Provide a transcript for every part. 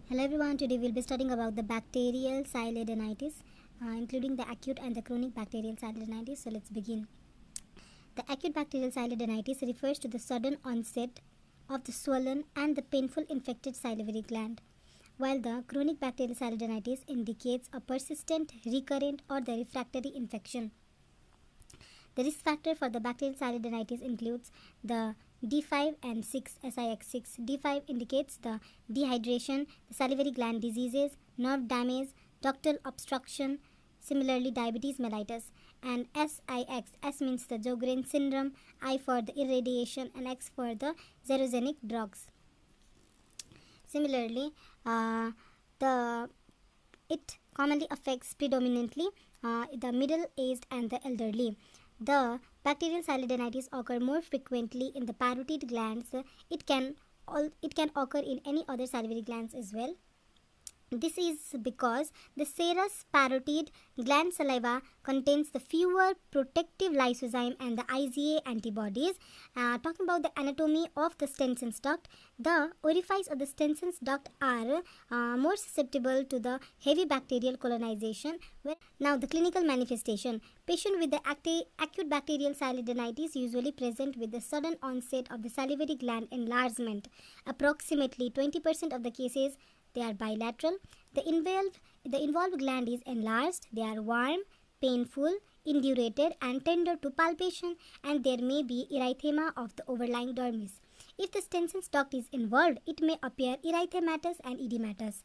Hello everyone, today we'll be studying about the bacterial sialadenitis, including the acute and the chronic bacterial sialadenitis. So let's begin. The acute bacterial sialadenitis refers to the sudden onset of the swollen and the painful infected salivary gland, while the chronic bacterial sialadenitis indicates a persistent, recurrent or the refractory infection. The risk factor for the bacterial sialadenitis includes the D5 and 6 SIX6. D5 indicates the dehydration, the salivary gland diseases, nerve damage, ductal obstruction, similarly diabetes mellitus. And SIX, S means the Sjogren syndrome, I for the irradiation, and X for the xerogenic drugs. Similarly, it commonly affects predominantly the middle-aged and the elderly. The bacterial sialadenitis occur more frequently in the parotid glands. It can occur in any other salivary glands as well. This is because the serous parotid gland saliva contains the fewer protective lysozyme and the IgA antibodies. Talking about the anatomy of the Stensen's duct, the orifices of the Stensen's duct are more susceptible to the heavy bacterial colonization. Now the clinical manifestation. Patient with the acute bacterial sialadenitis usually present with the sudden onset of the salivary gland enlargement. Approximately 20% of the cases they are bilateral. The involved gland is enlarged. They are warm, painful, indurated and tender to palpation, and there may be erythema of the overlying dermis. If the Stensen's duct is involved, it may appear erythematous and edematous.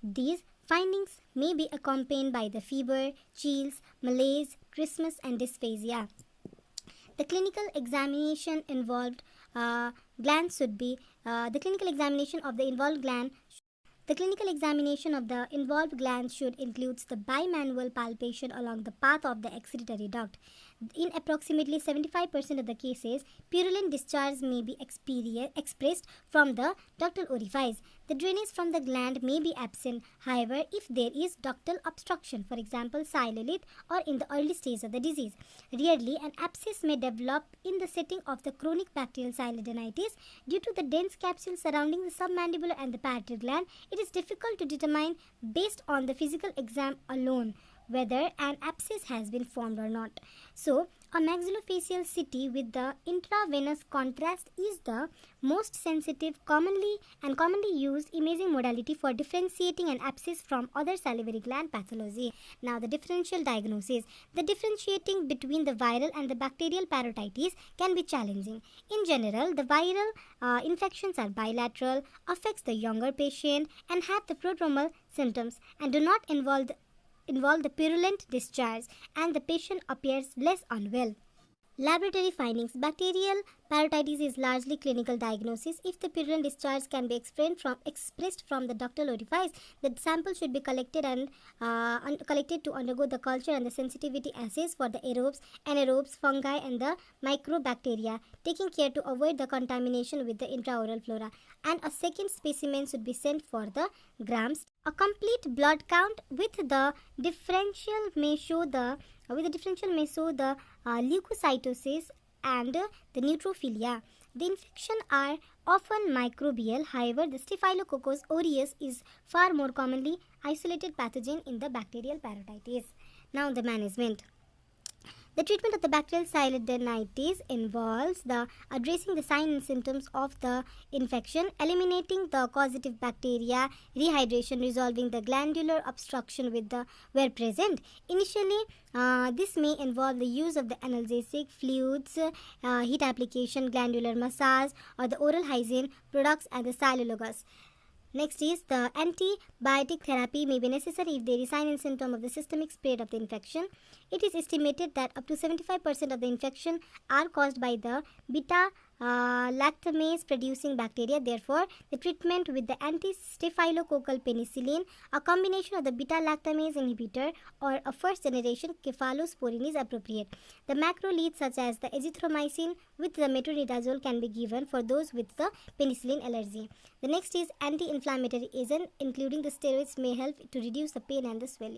These findings may be accompanied by the fever, chills, malaise, trismus and dysphagia. The clinical examination involved gland should be the clinical examination of the involved gland. The clinical examination of the involved glands should include the bimanual palpation along the path of the excretory duct. In approximately 75% of the cases, purulent discharge may be expressed from the ductal orifice. The drainage from the gland may be absent, however, if there is ductal obstruction, for example, sialolith, or in the early stage of the disease. Rarely, an abscess may develop in the setting of the chronic bacterial sialadenitis. Due to the dense capsule surrounding the submandibular and the parotid gland, it is difficult to determine based on the physical exam alone whether an abscess has been formed or not. So, a maxillofacial CT with the intravenous contrast is the most sensitive, commonly used imaging modality for differentiating an abscess from other salivary gland pathology. Now, the differential diagnosis. The differentiating between the viral and the bacterial parotitis can be challenging. In general, the viral infections are bilateral, affects the younger patient, and have the prodromal symptoms and do not involve the purulent discharge, and the patient appears less unwell. Laboratory findings. Bacterial parotitis is largely clinical diagnosis. If the purulent discharge can be expressed from the ductal orifice, the sample should be collected and collected to undergo the culture and the sensitivity assays for the aerobes, anaerobes, fungi and the microbacteria, taking care to avoid the contamination with the intraoral flora. And a second specimen should be sent for the grams. A complete blood count with the differential may show the leukocytosis and the neutrophilia. The infection are often microbial. However, the Staphylococcus aureus is far more commonly isolated pathogen in the bacterial parotitis. Now, the management. The treatment of the bacterial sialadenitis involves the addressing the signs and symptoms of the infection, eliminating the causative bacteria, rehydration, resolving the glandular obstruction where present. Initially, this may involve the use of the analgesic fluids, heat application, glandular massage, or the oral hygiene products and the sialologus. Next is the antibiotic therapy may be necessary if there is sign and symptom of the systemic spread of the infection. It is estimated that up to 75% of the infection are caused by the beta lactamase producing bacteria. Therefore, the treatment with the anti-staphylococcal penicillin, a combination of the beta lactamase inhibitor or a first generation cephalosporin is appropriate. The macrolides such as the azithromycin with the metronidazole can be given for those with the penicillin allergy. The next is anti-inflammatory agent, including the steroids, may help to reduce the pain and the swelling.